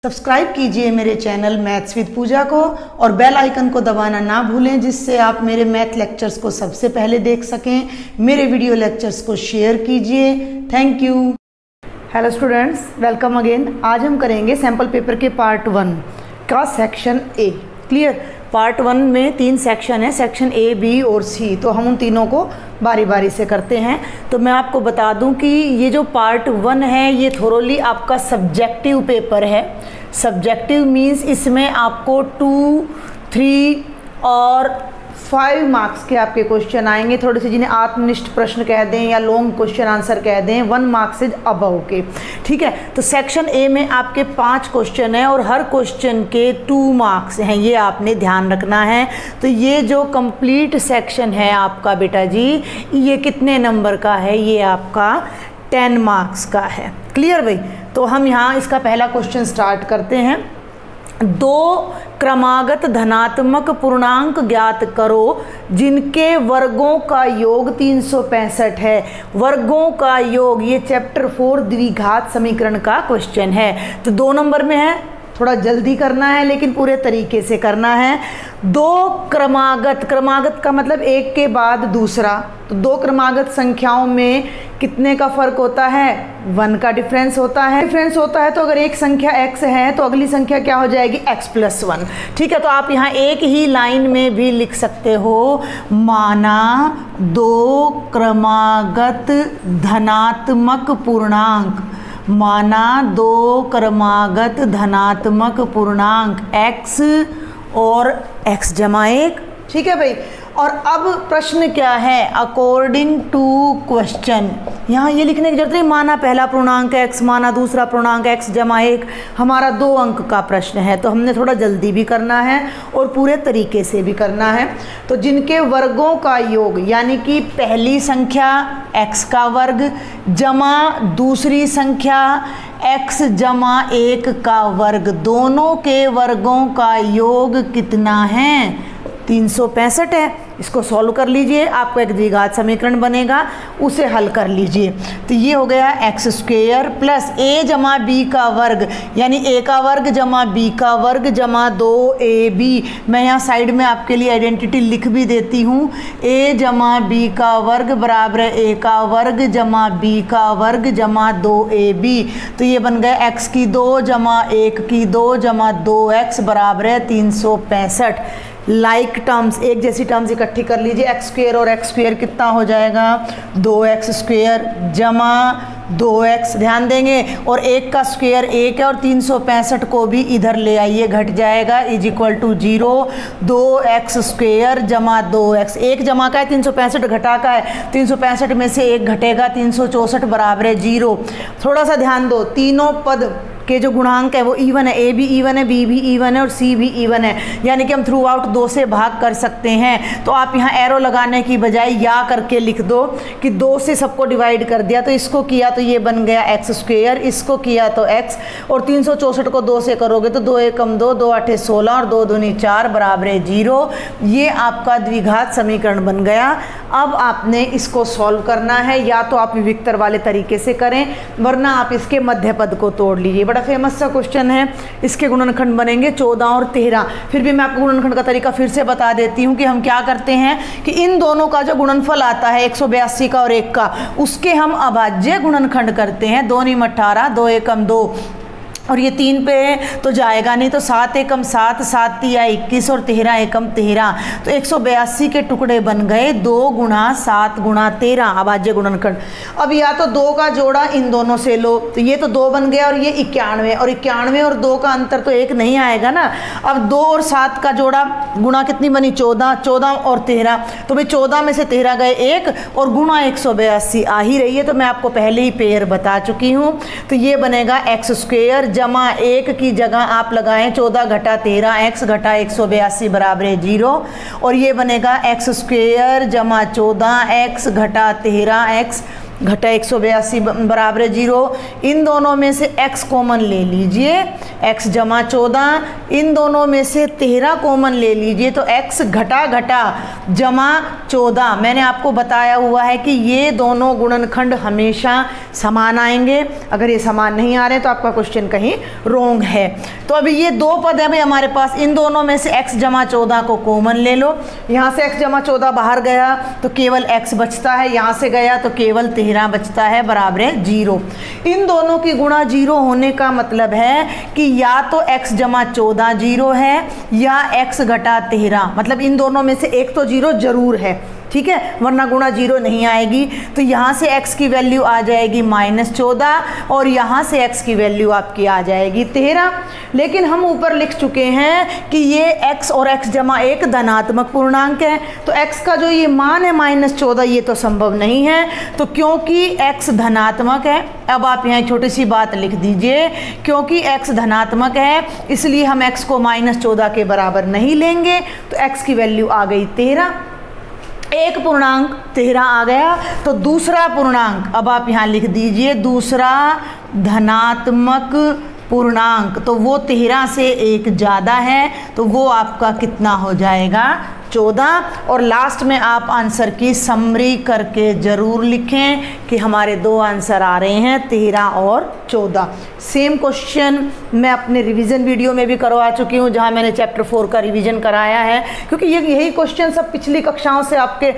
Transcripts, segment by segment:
Subscribe कीजिए मेरे channel maths with पूजा को और बेल आइकन को दबाना ना भूलें, जिससे आप मेरे मैथ लेक्चर्स को सबसे पहले देख सकें। मेरे वीडियो लेक्चर्स को शेयर कीजिए। Thank you. Hello students, welcome again. आज हम करेंगे सैम्पल पेपर के पार्ट 1 का सेक्शन ए। क्लियर? पार्ट 1 में 3 सेक्शन है, सेक्शन ए, बी और सी। तो हम उन तीनों को बारी बारी से करते हैं। तो मैं आपको बता दूं कि ये जो पार्ट 1 है ये थोरोली आपका सब्जेक्टिव पेपर है। सब्जेक्टिव मीन्स इसमें आपको 2, 3 और 5 मार्क्स के आपके क्वेश्चन आएंगे। थोड़े से जिन्हें आत्मनिष्ठ प्रश्न कह दें या लॉन्ग क्वेश्चन आंसर कह दें, 1 मार्क्स इज अबव के। ठीक है, तो सेक्शन ए में आपके 5 क्वेश्चन हैं और हर क्वेश्चन के 2 मार्क्स हैं, ये आपने ध्यान रखना है। तो ये जो कंप्लीट सेक्शन है आपका बेटा जी, ये कितने नंबर का है? ये आपका 10 मार्क्स का है। क्लियर भाई? तो हम यहाँ इसका पहला क्वेश्चन स्टार्ट करते हैं। 2 क्रमागत धनात्मक पूर्णांक ज्ञात करो जिनके वर्गों का योग 365 है। वर्गों का योग, ये चैप्टर 4 द्विघात समीकरण का क्वेश्चन है। तो 2 नंबर में है, थोड़ा जल्दी करना है लेकिन पूरे तरीके से करना है। 2 क्रमागत, क्रमागत का मतलब एक के बाद दूसरा। तो 2 क्रमागत संख्याओं में कितने का फर्क होता है? 1 का डिफरेंस होता है। डिफरेंस होता है तो अगर एक संख्या x है तो अगली संख्या क्या हो जाएगी? x+1। ठीक है, तो आप यहाँ एक ही लाइन में भी लिख सकते हो, माना 2 क्रमागत धनात्मक पूर्णांक, माना 2 क्रमागत धनात्मक पूर्णांक x और x जमा 1। ठीक है भाई। और अब प्रश्न क्या है? अकॉर्डिंग टू क्वेश्चन, यहाँ ये लिखने की जरूरत नहीं, माना पहला पूर्णांक x, माना दूसरा पूर्णांक x जमा 1। हमारा 2 अंक का प्रश्न है तो हमने थोड़ा जल्दी भी करना है और पूरे तरीके से भी करना है। तो जिनके वर्गों का योग, यानी कि पहली संख्या x का वर्ग जमा दूसरी संख्या x जमा 1 का वर्ग, दोनों के वर्गों का योग कितना है? 365 है। इसको सॉल्व कर लीजिए, आपको एक द्विघात समीकरण बनेगा, उसे हल कर लीजिए। तो ये हो गया x² प्लस a जमा b का वर्ग, यानी a का वर्ग जमा b का वर्ग जमा 2ab। मैं यहाँ साइड में आपके लिए आइडेंटिटी लिख भी देती हूँ। a जमा b का वर्ग बराबर है a का वर्ग जमा b का वर्ग जमा 2ab। तो ये बन गया x की 2 जमा 1 की 2 जमा 2x बराबर है 365। लाइक टर्म्स, एक जैसी टर्म्स इकट्ठी कर लीजिए। x² और x² कितना हो जाएगा? 2x² जमा 2x, ध्यान देंगे, और 1 का स्क्वायर 1 है और 365 को भी इधर ले आइए, घट जाएगा, = 0। 2x² जमा 2x, 1 जमा का है 365 घटा का है, 365 में से 1 घटेगा, 364 बराबर है 0। थोड़ा सा ध्यान दो, तीनों पद के जो गुणांक है वो इवन है, a भी इवन है, b भी इवन है और c भी इवन है, यानी कि हम थ्रू आउट 2 से भाग कर सकते हैं। तो आप यहाँ एरो लगाने की बजाय या करके लिख दो कि 2 से सबको डिवाइड कर दिया, तो इसको किया तो ये बन गया x², इसको किया तो x, और 364 को 2 से करोगे तो 2 एकम 2, 2 8 16 और 2 दूनी 4 बराबर है 0। ये आपका द्विघात समीकरण बन गया। अब आपने इसको सॉल्व करना है, या तो आप विविक्तर वाले तरीके से करें, वरना आप इसके मध्य पद को तोड़ लीजिए। बड़ा फेमस सा क्वेश्चन है। इसके गुणनखंड बनेंगे 14 और 13। फिर भी मैं आपको गुणनखंड का तरीका फिर से बता देती हूँ कि हम क्या करते हैं कि इन दोनों का जो गुणनफल आता है 182 का और 1 का, उसके हम अभाज्य गुणनखंड करते हैं। 2 × 18, 2 एकम 2, और ये 3 पे तो जाएगा नहीं, तो 7 एकम 7, 7 तिया 21 और 13 एकम 13। तो 182 के टुकड़े बन गए 2 × 7 × 13 अभाज्य गुणनखंड। अब या तो 2 का जोड़ा इन दोनों से लो, तो ये तो 2 बन गया और ये 91, और 91 और 2 का अंतर तो 1 नहीं आएगा ना। अब 2 और 7 का जोड़ा गुणा कितनी बनी? 14, 14 और 13, तो भाई 14 में से 13 गए 1 और गुणा 182 आ ही रही है, तो मैं आपको पहले ही पेयर बता चुकी हूँ। तो ये बनेगा x² जमा 1 की जगह आप लगाएं 14 घटा 13, x घटा 182 बराबर है 0, और ये बनेगा x² जमा 14, x घटा 13, x घटा 182 बराबर है 0। इन दोनों में से x कॉमन ले लीजिए, x जमा 14, इन दोनों में से 13 कॉमन ले लीजिए, तो x घटा घटा जमा 14। मैंने आपको बताया हुआ है कि ये दोनों गुणनखंड हमेशा समान आएंगे, अगर ये समान नहीं आ रहे तो आपका क्वेश्चन कहीं रोंग है। तो अभी ये दो पद है भाई हमारे पास, इन दोनों में से x जमा 14 को कॉमन ले लो, यहाँ से x जमा 14 बाहर गया तो केवल x बचता है, यहाँ से गया तो केवल 13 बचता है बराबर है 0। इन दोनों की गुणा 0 होने का मतलब है कि या तो x जमा 14 0 है या x घटा 13, मतलब इन दोनों में से एक तो 0 जरूर है, ठीक है, वरना गुणा 0 नहीं आएगी। तो यहाँ से x की वैल्यू आ जाएगी -14 और यहाँ से x की वैल्यू आपकी आ जाएगी 13। लेकिन हम ऊपर लिख चुके हैं कि ये x और x जमा 1 धनात्मक पूर्णांक है, तो x का जो ये मान है -14 ये तो संभव नहीं है। तो क्योंकि x धनात्मक है, अब आप यहाँ छोटी सी बात लिख दीजिए, क्योंकि x धनात्मक है इसलिए हम x को -14 के बराबर नहीं लेंगे, तो x की वैल्यू आ गई 13। एक पूर्णांक 13 आ गया, तो दूसरा पूर्णांक अब आप यहाँ लिख दीजिए, दूसरा धनात्मक पूर्णांक, तो वो 13 से 1 ज़्यादा है, तो वो आपका कितना हो जाएगा 14। और लास्ट में आप आंसर की समरी करके ज़रूर लिखें कि हमारे दो आंसर आ रहे हैं 13 और 14। सेम क्वेश्चन मैं अपने रिवीजन वीडियो में भी करवा चुकी हूँ, जहाँ मैंने चैप्टर 4 का रिवीजन कराया है, क्योंकि यही क्वेश्चन सब पिछली कक्षाओं से आपके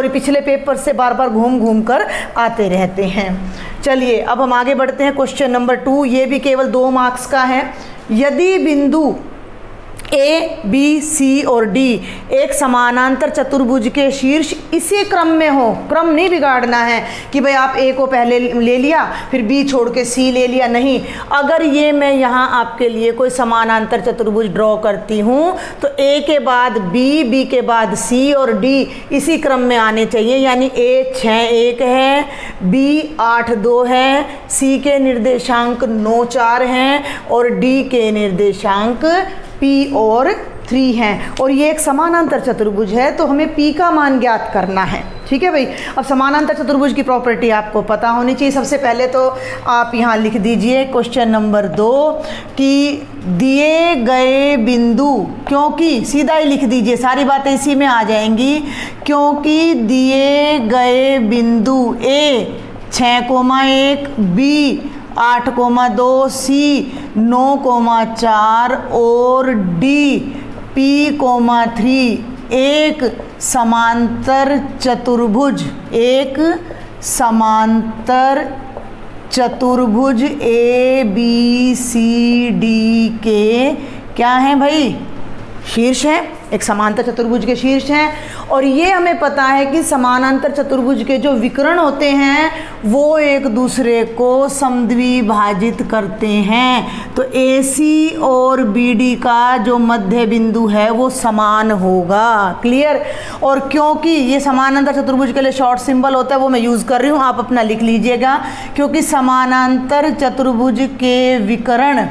पिछले पेपर से बार बार घूम घूम कर आते रहते हैं। चलिए अब हम आगे बढ़ते हैं। क्वेश्चन नंबर 2, ये भी केवल 2 मार्क्स का है। यदि बिंदु ए, बी, सी और डी एक समानांतर चतुर्भुज के शीर्ष इसी क्रम में हो, क्रम नहीं बिगाड़ना है कि भाई आप ए को पहले ले लिया फिर बी छोड़ के सी ले लिया, नहीं। अगर ये मैं यहाँ आपके लिए कोई समानांतर चतुर्भुज ड्रॉ करती हूँ तो ए के बाद बी, बी के बाद सी और डी इसी क्रम में आने चाहिए, यानी ए 6 1 है, बी 8 2 है, सी के निर्देशांक 9 4 हैं और डी के निर्देशांक P और 3 हैं, और ये एक समानांतर चतुर्भुज है, तो हमें P का मान ज्ञात करना है। ठीक है भाई। अब समानांतर चतुर्भुज की प्रॉपर्टी आपको पता होनी चाहिए। सबसे पहले तो आप यहाँ लिख दीजिए क्वेश्चन नंबर 2 कि दिए गए बिंदु, क्योंकि सीधा ही लिख दीजिए, सारी बातें इसी में आ जाएंगी, क्योंकि दिए गए बिंदु A 6,1, B 8,2, सी 9,4 और डी P,3 एक समांतर चतुर्भुज, एक समांतर चतुर्भुज ए बी सी डी के क्या हैं भाई, शीर्ष हैं, एक समांतर चतुर्भुज के शीर्ष हैं। और ये हमें पता है कि समानांतर चतुर्भुज के जो विकर्ण होते हैं वो एक दूसरे को समद्विभाजित करते हैं, तो AC और BD का जो मध्य बिंदु है वो समान होगा। क्लियर। और क्योंकि ये समानांतर चतुर्भुज के लिए शॉर्ट सिंबल होता है वो मैं यूज़ कर रही हूँ, आप अपना लिख लीजिएगा, क्योंकि समानांतर चतुर्भुज के विकर्ण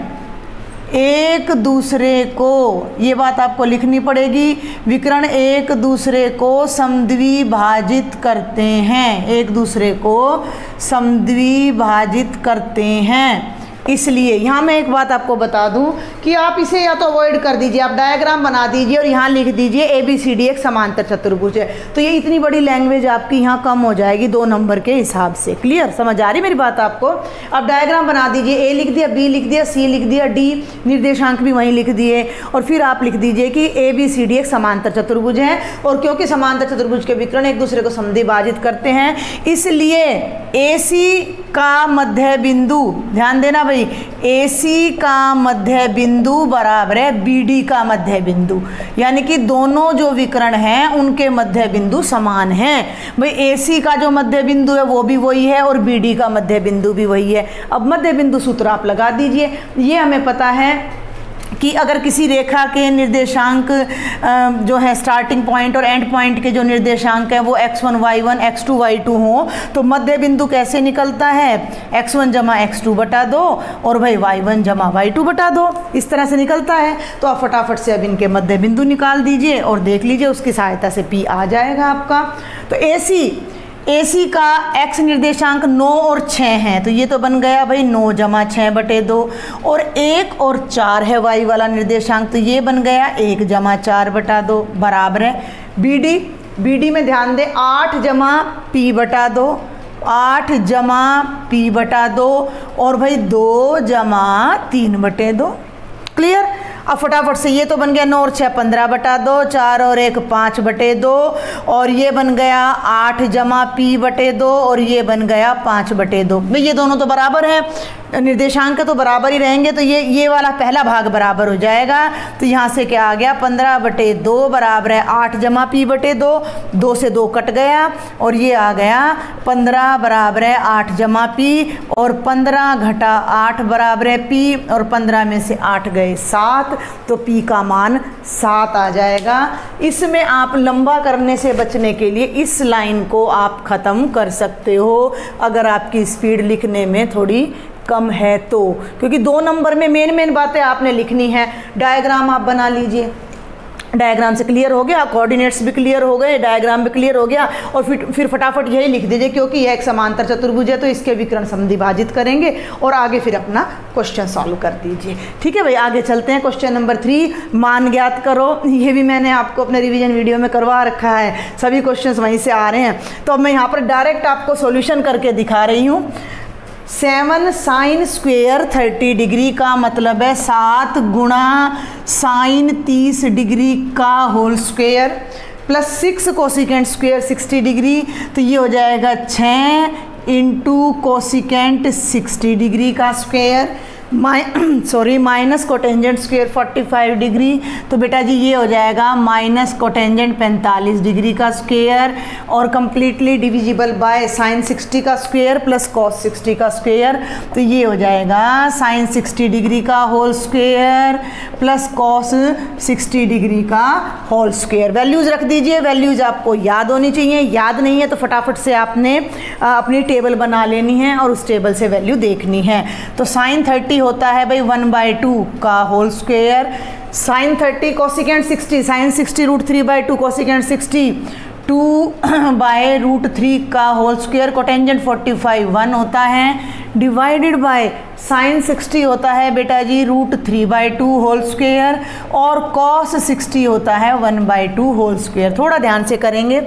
एक दूसरे को, ये बात आपको लिखनी पड़ेगी, विकर्ण एक दूसरे को समद्विभाजित करते हैं, एक दूसरे को समद्विभाजित करते हैं। इसलिए यहाँ मैं एक बात आपको बता दूं कि आप इसे या तो अवॉइड कर दीजिए, आप डायग्राम बना दीजिए और यहाँ लिख दीजिए ABCD एक समांतर चतुर्भुज है, तो ये इतनी बड़ी लैंग्वेज आपकी यहाँ कम हो जाएगी 2 नंबर के हिसाब से। क्लियर, समझ आ रही मेरी बात आपको। आप डायग्राम बना दीजिए, A लिख दिया, B लिख दिया, C लिख दिया, D निर्देशांक भी वहीं लिख दिए, और फिर आप लिख दीजिए कि ABCD एक समांतर चतुर्भुज है, और क्योंकि समांतर चतुर्भुज के विकर्ण एक दूसरे को समद्विभाजित करते हैं इसलिए AC का मध्य बिंदु, ध्यान देना भाई, AC का मध्य बिंदु बराबर है BD का मध्य बिंदु, यानी कि दोनों जो विकर्ण हैं उनके मध्य बिंदु समान हैं। भाई AC का जो मध्य बिंदु है वो भी वही है और BD का मध्य बिंदु भी वही है। अब मध्य बिंदु सूत्र आप लगा दीजिए। ये हमें पता है कि अगर किसी रेखा के निर्देशांक जो है स्टार्टिंग पॉइंट और एंड पॉइंट के जो निर्देशांक है वो x1 y1 x2 y2 हो, तो मध्य बिंदु कैसे निकलता है, x1 जमा x2 बटा 2 और भाई y1 जमा y2 बटा 2, इस तरह से निकलता है। तो आप फटाफट से अब इनके मध्य बिंदु निकाल दीजिए और देख लीजिए, उसकी सहायता से P आ जाएगा आपका। तो AC AC का x निर्देशांक 9 और 6 हैं, तो ये तो बन गया भाई 9 जमा 6 बटे 2, और 1 और 4 है y वाला निर्देशांक, तो ये बन गया 1 जमा 4 बटा 2 बराबर है BD में ध्यान दें 8 जमा p बटा 2, 8 जमा p बटा 2 और भाई 2 जमा 3 बटे 2। क्लियर। अब फटाफट से ये तो बन गया 9 और 6 15 बटा 2, 4 और 1 5 बटे 2, और ये बन गया 8 जमा p बटे 2 और ये बन गया 5 बटे 2। भाई ये दोनों तो बराबर हैं, निर्देशांक तो बराबर ही रहेंगे, तो ये वाला पहला भाग बराबर हो जाएगा। तो यहाँ से क्या आ गया 15 बटे 2 बराबर है 8 जमा p बटे 2, 2 से 2 कट गया और ये आ गया 15 बराबर है 8 जमा p, और 15 घटा 8 बराबर है p, और 15 में से 8 गए 7, तो p का मान 7 आ जाएगा। इसमें आप लंबा करने से बचने के लिए इस लाइन को आप ख़त्म कर सकते हो अगर आपकी स्पीड लिखने में थोड़ी कम है तो, क्योंकि 2 नंबर में मेन बातें आपने लिखनी है। डायग्राम आप बना लीजिए, डायग्राम से क्लियर हो गया, कोऑर्डिनेट्स भी क्लियर हो गए, डायग्राम भी क्लियर हो गया, और फिर फटाफट यही लिख दीजिए क्योंकि यह एक समांतर चतुर्भुज है तो इसके विकर्ण समद्विभाजित करेंगे और आगे फिर अपना क्वेश्चन सॉल्व कर दीजिए। ठीक है भाई, आगे चलते हैं। क्वेश्चन नंबर 3, मान ज्ञात करो। ये भी मैंने आपको अपने रिवीजन वीडियो में करवा रखा है, सभी क्वेश्चन वहीं से आ रहे हैं, तो अब मैं यहाँ पर डायरेक्ट आपको सोल्यूशन करके दिखा रही हूँ। 7 साइन स्क्वेयर 30 डिग्री का मतलब है 7 गुणा साइन 30 डिग्री का whole square plus 6 cosecant square 60 degree, तो ये हो जाएगा 6 इंटू कोसिकेंट 60 डिग्री का square minus cotangent square 45 degree, तो बेटा जी ये हो जाएगा माइनस कोटेंजेंट 45 डिग्री का स्क्वेयर, और कम्प्लीटली डिविजिबल बाय साइन 60 का स्क्वेयर प्लस कॉस 60 का स्क्वेयर, तो ये हो जाएगा साइन 60 डिग्री का whole square plus cos 60 degree का होल स्क्वेयर। वैल्यूज़ रख दीजिए, वैल्यूज़ आपको याद होनी चाहिए, याद नहीं है तो फटाफट से आपने अपनी टेबल बना लेनी है और उस टेबल से वैल्यू देखनी है। तो साइन 30 होता है भाई 1/2 का whole square, sine 30 cosecant 60 sine 60 √3/2 cosecant 60 2/√3 का होल स्क्वेयर, कोटेंजेंट 45 1 होता है, डिवाइडेड बाय साइन 60 होता है बेटा जी √3/2 होल स्क्वेयर, और कॉस 60 होता है 1/2 होल स्क्वेयर। थोड़ा ध्यान से करेंगे,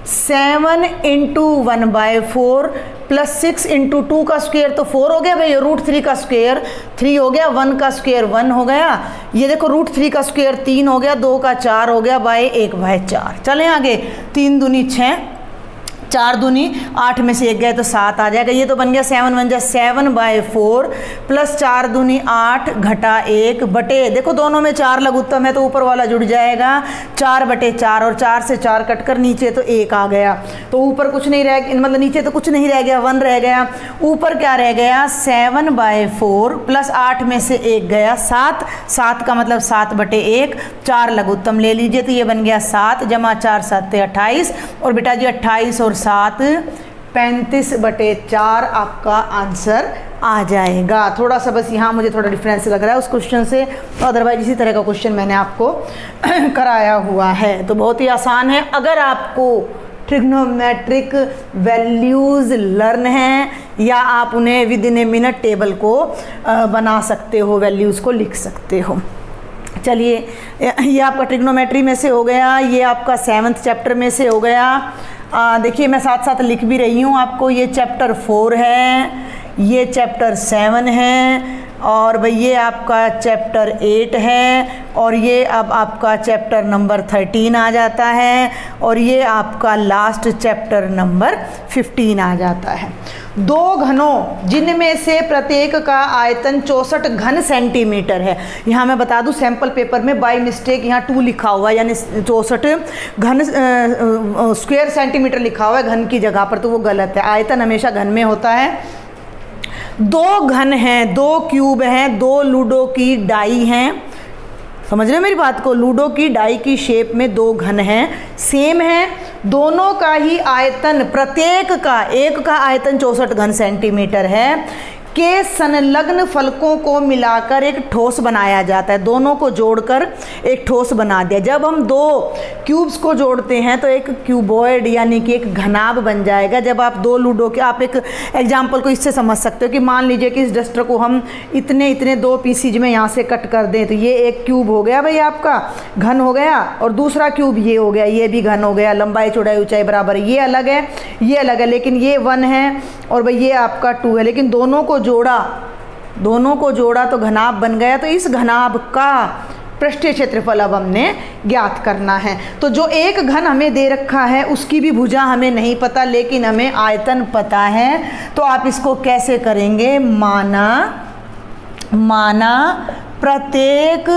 7 इंटू 1/4 प्लस 6 इंटू 2 का स्क्वेयर तो 4 हो गया भाई, √3 का स्क्वेयर 3 हो गया, 1 का स्क्वेयर 1 हो गया, ये देखो √3 का स्क्वेयर 3 हो गया, 2 का 4 हो गया बाय 1/4। चलें आगे, 3 दूनी 6, 4 दूनी 8 में से 1 गए तो 7 आ जाएगा, ये तो बन गया 7 बन जाए 7/4 प्लस 4 दूनी 8 घटा 1 बटे, देखो दोनों में 4 लघुत्तम है तो ऊपर वाला जुड़ जाएगा 4/4, और 4 से 4 कटकर नीचे तो 1 आ गया, तो ऊपर कुछ नहीं रह, मतलब नीचे तो कुछ नहीं रह गया, 1 रह गया, ऊपर क्या रह गया 7/4 प्लस 8 में से 1 गया 7, 7 का मतलब 7/1, 4 लघुत्तम ले लीजिए तो ये बन गया 7 जमा 4 7 28, और बेटा जी 28 और 7 35/4 आपका आंसर आ जाएगा। थोड़ा सा बस यहाँ मुझे थोड़ा डिफरेंस लग रहा है उस क्वेश्चन से, तो अदरवाइज इसी तरह का क्वेश्चन मैंने आपको कराया हुआ है, तो बहुत ही आसान है। अगर आपको ट्रिग्नोमेट्रिक वैल्यूज़ लर्न हैं या आप उन्हें with in a minute table को बना सकते हो, वैल्यूज़ को लिख सकते हो। चलिए, ये आपका ट्रिग्नोमेट्री में से हो गया, ये आपका 7th चैप्टर में से हो गया। देखिए मैं साथ साथ लिख भी रही हूँ आपको, ये चैप्टर 4 है, ये चैप्टर 7 है, और भाई ये आपका चैप्टर 8 है, और ये अब आपका चैप्टर नंबर 13 आ जाता है, और ये आपका लास्ट चैप्टर नंबर 15 आ जाता है। 2 घनों जिनमें से प्रत्येक का आयतन 64 घन सेंटीमीटर है। यहाँ मैं बता दूँ सैम्पल पेपर में बाय मिस्टेक यहाँ 2 लिखा हुआ है, यानी 64 घन स्क्वायर सेंटीमीटर लिखा हुआ है घन की जगह पर, तो वो गलत है, आयतन हमेशा घन में होता है। 2 घन हैं, 2 क्यूब हैं, 2 लूडो की डाई हैं, समझ रहे हो मेरी बात को, लूडो की डाई की शेप में 2 घन हैं, सेम है, दोनों का ही आयतन, प्रत्येक का एक का आयतन 64 घन सेंटीमीटर है। के संलग्न फलकों को मिलाकर एक ठोस बनाया जाता है। दोनों को जोड़कर एक ठोस बना दिया। जब हम दो क्यूब्स को जोड़ते हैं तो एक क्यूबॉइड यानी कि एक घनाभ बन जाएगा। जब आप दो लूडो के, आप एक एग्जाम्पल को इससे समझ सकते हो कि मान लीजिए कि इस डस्टर को हम इतने इतने दो पीसीज में यहाँ से कट कर दें तो ये एक क्यूब हो गया भाई, आपका घन हो गया, और दूसरा क्यूब ये हो गया, ये भी घन हो गया। लंबाई चौड़ाई ऊंचाई बराबर, ये अलग है, ये अलग है, लेकिन ये 1 है और भाई ये आपका 2 है, लेकिन दोनों को जोड़ा तो घनाभ बन गया। तो इस घनाभ का पृष्ठीय क्षेत्रफल अब हमने ज्ञात करना है। तो जो एक घन हमें दे रखा है उसकी भी भुजा हमें नहीं पता, लेकिन हमें आयतन पता है। तो आप इसको कैसे करेंगे, माना प्रत्येक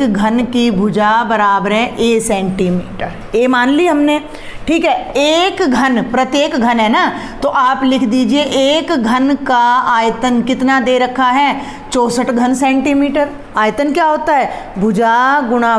घन की भुजा बराबर है a सेंटीमीटर। a मान ली हमने, ठीक है। एक घन, प्रत्येक घन है ना, तो आप लिख दीजिए एक घन का आयतन कितना दे रखा है, 64 घन सेंटीमीटर। आयतन क्या होता है, भुजा गुणा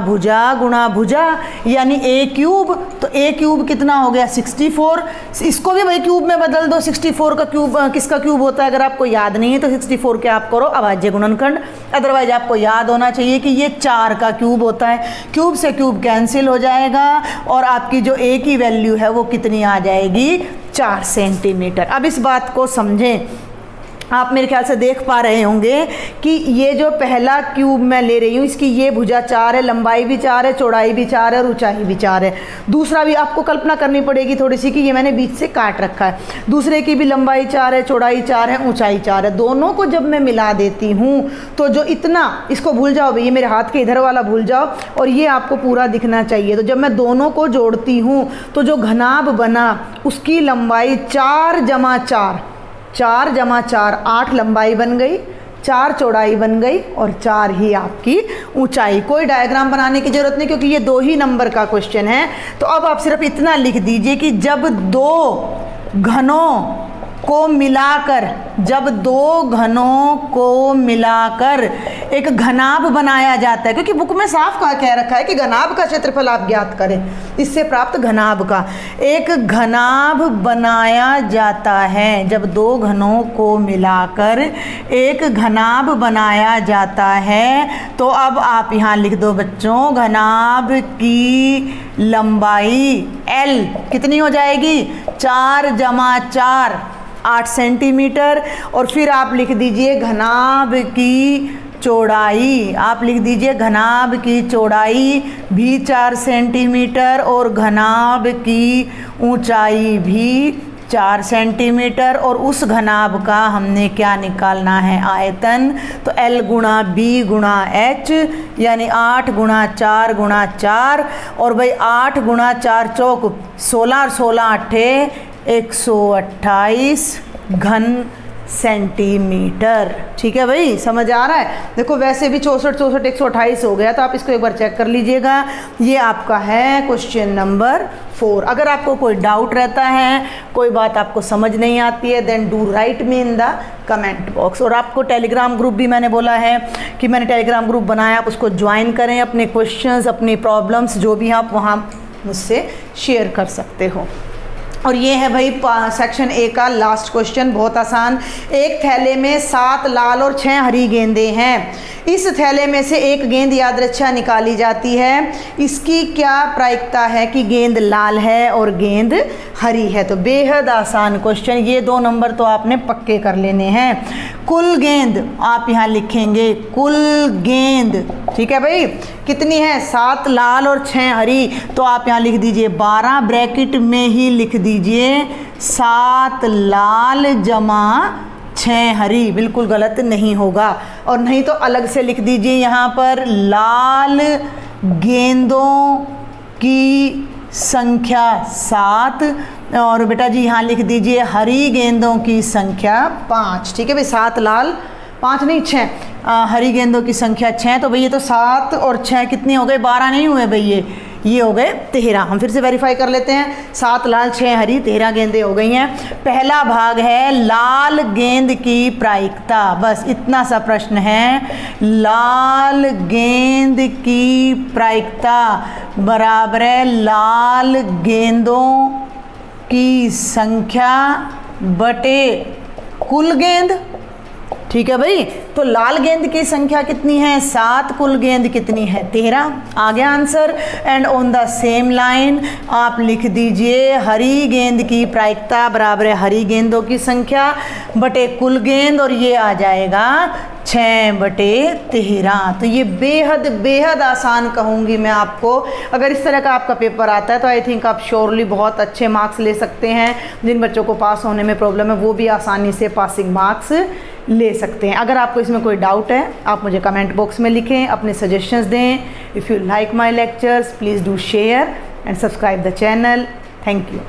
भुजा यानी a क्यूब। तो a क्यूब कितना हो गया, 64। इसको भी भाई क्यूब में बदल दो। 64 का क्यूब किसका क्यूब होता है, अगर आपको याद नहीं है तो 64 के आप करो अभाज्य गुणनखंड। अदरवाइज आपको याद होना चाहिए कि ये 4 का क्यूब होता है। क्यूब से क्यूब कैंसिल हो जाएगा और आपकी जो a की वैल्यू है वो कितनी आ जाएगी, 4 सेंटीमीटर। अब इस बात को समझें। आप मेरे ख्याल से देख पा रहे होंगे कि ये जो पहला क्यूब मैं ले रही हूँ, इसकी ये भुजा 4 है, लंबाई भी 4 है, चौड़ाई भी 4 है और ऊंचाई भी 4 है। दूसरा भी आपको कल्पना करनी पड़ेगी थोड़ी सी कि ये मैंने बीच से काट रखा है। दूसरे की भी लंबाई 4 है, चौड़ाई 4 है, ऊंचाई 4 है। दोनों को जब मैं मिला देती हूँ तो जो इतना, इसको भूल जाओ भैया, मेरे हाथ के इधर वाला भूल जाओ और ये आपको पूरा दिखना चाहिए। तो जब मैं दोनों को जोड़ती हूँ तो जो घनाभ बना उसकी लंबाई 4 जमा 4 8 लंबाई बन गई, 4 चौड़ाई बन गई और 4 ही आपकी ऊंचाई। कोई डायग्राम बनाने की जरूरत नहीं क्योंकि ये 2 ही नंबर का क्वेश्चन है। तो अब आप सिर्फ इतना लिख दीजिए कि जब दो घनों को मिलाकर एक घनाभ बनाया जाता है, क्योंकि बुक में साफ कह रखा है कि घनाभ का क्षेत्रफल आप ज्ञात करें, इससे प्राप्त घनाभ का एक घनाभ बनाया जाता है। जब दो घनों को मिलाकर एक घनाभ बनाया जाता है तो अब आप यहाँ लिख दो बच्चों, घनाभ की लंबाई L कितनी हो जाएगी, 4 जमा 4 8 सेंटीमीटर। और फिर आप लिख दीजिए घनाभ की चौड़ाई, आप लिख दीजिए घनाभ की चौड़ाई भी 4 सेंटीमीटर और घनाभ की ऊंचाई भी 4 सेंटीमीटर। और उस घनाभ का हमने क्या निकालना है, आयतन। तो L गुणा B गुणा H यानी 8 गुणा 4 गुणा 4, और भाई 8 गुणा 4 चौक 16 और 16 8 128 घन सेंटीमीटर। ठीक है भाई, समझ आ रहा है। देखो वैसे भी 64 128 हो गया, तो आप इसको एक बार चेक कर लीजिएगा। ये आपका है क्वेश्चन नंबर 4। अगर आपको कोई डाउट रहता है, कोई बात आपको समझ नहीं आती है, then do write me in the comment box. और आपको टेलीग्राम ग्रुप भी मैंने बोला है कि मैंने टेलीग्राम ग्रुप बनाया, आप उसको ज्वाइन करें। अपने क्वेश्चंस, अपनी प्रॉब्लम्स जो भी आप वहाँ मुझसे शेयर कर सकते हो। और ये है भाई सेक्शन ए का लास्ट क्वेश्चन, बहुत आसान। एक थैले में 7 लाल और 6 हरी गेंदें हैं। इस थैले में से एक गेंद यादृच्छा निकाली जाती है। इसकी क्या प्रायिकता है कि गेंद लाल है और गेंद हरी है। तो बेहद आसान क्वेश्चन, ये 2 नंबर तो आपने पक्के कर लेने हैं। कुल गेंद आप यहाँ लिखेंगे, कुल गेंद, ठीक है भाई, कितनी है, 7 लाल और 6 हरी। तो आप यहाँ लिख दीजिए 12 ब्रैकेट में ही लिख दीजिए 7 लाल जमा 6 हरी, बिल्कुल गलत नहीं होगा। और नहीं तो अलग से लिख दीजिए यहाँ पर लाल गेंदों की संख्या 7, और बेटा जी यहाँ लिख दीजिए हरी गेंदों की संख्या 5। ठीक है भाई, 7 लाल, 5 नहीं 6, हरी गेंदों की संख्या 6। तो भाई ये तो 7 और 6 कितने हो गए, 12 नहीं हुए भाई, ये हो गए 13। हम फिर से वेरीफाई कर लेते हैं, 7 लाल 6 हरी 13 गेंदें हो गई हैं। पहला भाग है लाल गेंद की प्रायिकता, बस इतना सा प्रश्न है। लाल गेंद की प्रायिकता बराबर है लाल गेंदों की संख्या बटे कुल गेंद। ठीक है भाई, तो लाल गेंद की संख्या कितनी है 7, कुल गेंद कितनी है 13। आ गया answer. And on the same line आप लिख दीजिए हरी गेंद की प्रायिकता बराबर है हरी गेंदों की संख्या बटे कुल गेंद, और ये आ जाएगा 6/13। तो ये बेहद बेहद आसान कहूँगी मैं आपको। अगर इस तरह का आपका पेपर आता है तो आई थिंक आप श्योरली बहुत अच्छे मार्क्स ले सकते हैं। जिन बच्चों को पास होने में प्रॉब्लम है वो भी आसानी से पासिंग मार्क्स ले सकते हैं। अगर आपको इसमें कोई डाउट है आप मुझे कमेंट बॉक्स में लिखें, अपने सजेशंस दें। If you like my lectures please do share and subscribe the channel. Thank you.